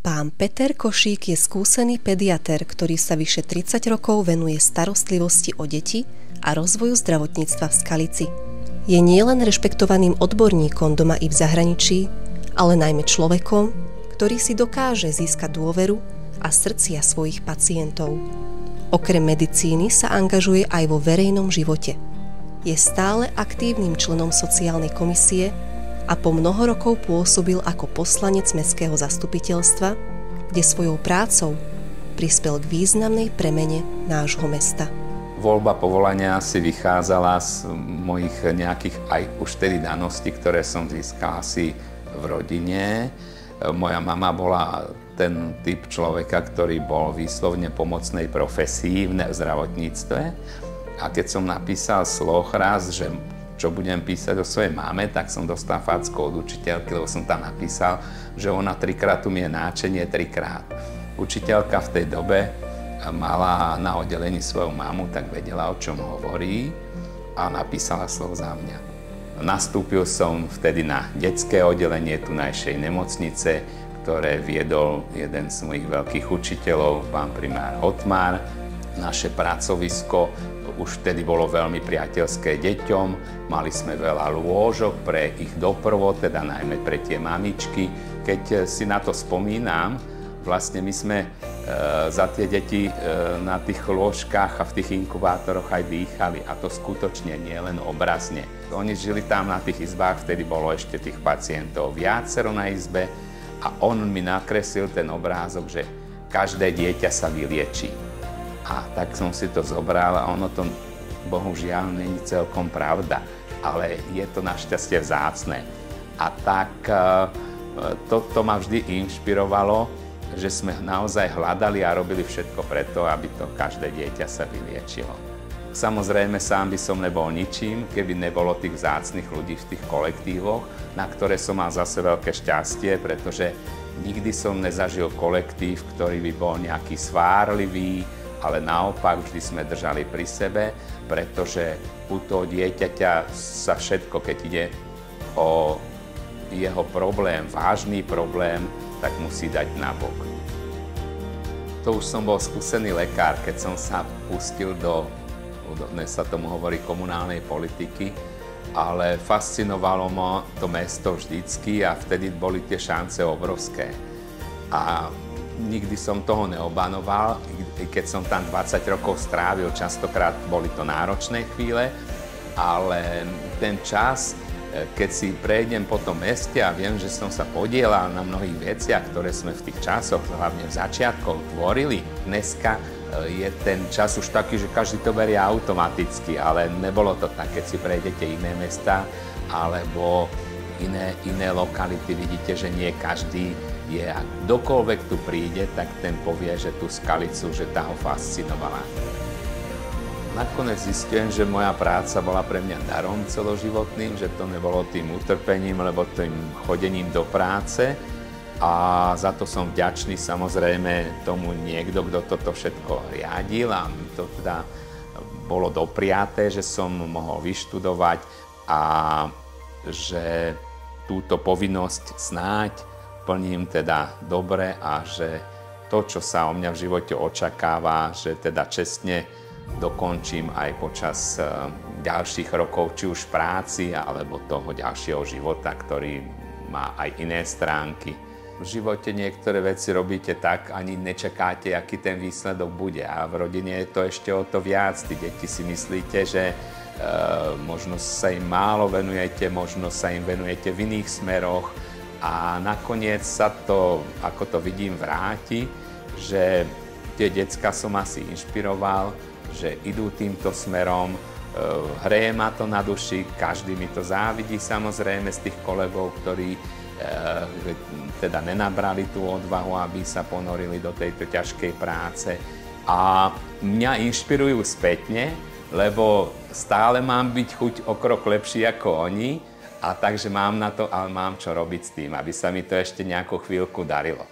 Pán Peter Košík je skúsený pediatér, ktorý sa vyše 30 rokov venuje starostlivosti o deti a rozvoju zdravotníctva v Skalici. Je nielen rešpektovaným odborníkom doma i v zahraničí, ale najmä človekom, ktorý si dokáže získať dôveru a srdcia svojich pacientov. Okrem medicíny sa angažuje aj vo verejnom živote. Je stále aktívnym členom sociálnej komisie a po mnoho rokov pôsobil ako poslanec mestského zastupiteľstva, kde svojou prácou prispel k významnej premene nášho mesta. Voľba povolania si vychádzala z mojich nejakých aj už tedy daností, ktoré som získal asi v rodine. Moja mama bola ten typ človeka, ktorý bol výslovne pomocnej profesii v zdravotníctve. A keď som napísal slohraz, že čo budem písať o svojej mame, tak som dostal facku od učiteľky, lebo som tam napísal, že ona trikrát umie náčenie, trikrát. Učiteľka v tej dobe mala na oddelení svoju mamu, tak vedela, o čom hovorí a napísala slovo za mňa. Nastúpil som vtedy na detské oddelenie tunajšej nemocnice, ktoré viedol jeden z mojich veľkých učiteľov, pán primár Hotmar. Naše pracovisko už vtedy bolo veľmi priateľské deťom, mali sme veľa lôžok pre ich doprovod, teda najmä pre tie mamičky. Keď si na to spomínam, vlastne my sme za tie deti na tých lôžkach a v tých inkubátoroch aj dýchali, a to skutočne nie len obrazne. Oni žili tam na tých izbách, vtedy bolo ešte tých pacientov viacero na izbe a on mi nakreslil ten obrázok, že každé dieťa sa vyliečí. A tak som si to zobral a ono to bohužiaľ nie je celkom pravda, ale je to našťastie vzácne. A tak to ma vždy inšpirovalo, že sme naozaj hľadali a robili všetko preto, aby to každé dieťa sa vyliečilo. Samozrejme, sám by som nebol ničím, keby nebolo tých vzácnych ľudí v tých kolektívoch, na ktoré som mal zase veľké šťastie, pretože nikdy som nezažil kolektív, ktorý by bol nejaký svárlivý, ale naopak vždy sme držali pri sebe, pretože u toho dieťaťa sa všetko, keď ide o jeho problém, vážny problém, tak musí dať nabok. To už som bol skúsený lekár, keď som sa pustil do, dnes sa tomu hovorí, komunálnej politiky, ale fascinovalo ma to mesto vždycky a vtedy boli tie šance obrovské. A nikdy som toho neobanoval, i keď som tam 20 rokov strávil, častokrát boli to náročné chvíle, ale ten čas, keď si prejdem po tom meste a viem, že som sa podielal na mnohých veciach, ktoré sme v tých časoch, hlavne v začiatkoch, tvorili. Dneska je ten čas už taký, že každý to berie automaticky, ale nebolo to tak, keď si prejdete iné mesta alebo iné lokality, vidíte, že nie každý je, a kdokoľvek tu príde, tak ten povie, že tú Skalicu, že tá ho fascinovala. Nakoniec zistujem, že moja práca bola pre mňa darom celoživotným, že to nebolo tým utrpením, lebo tým chodením do práce, a za to som vďačný samozrejme tomu niekto, kto toto všetko riadil, a mi to teda bolo dopriaté, že som mohol vyštudovať a že túto povinnosť snáď plním teda dobre a že to, čo sa o mňa v živote očakáva, že teda čestne dokončím aj počas ďalších rokov, či už práci, alebo toho ďalšieho života, ktorý má aj iné stránky. V živote niektoré veci robíte tak, ani nečakáte, aký ten výsledok bude. A v rodine je to ešte o to viac. Tí deti si myslíte, že možno sa im málo venujete, možno sa im venujete v iných smeroch, a nakoniec sa to, ako to vidím, vráti, že tie decká som asi inšpiroval, že idú týmto smerom, hreje ma to na duši, každý mi to závidí samozrejme z tých kolegov, ktorí teda nenabrali tú odvahu, aby sa ponorili do tejto ťažkej práce. A mňa inšpirujú spätne, lebo stále mám byť chuť o krok lepší ako oni, a takže mám na to, ale mám čo robiť s tým, aby sa mi to ešte nejakú chvíľku darilo.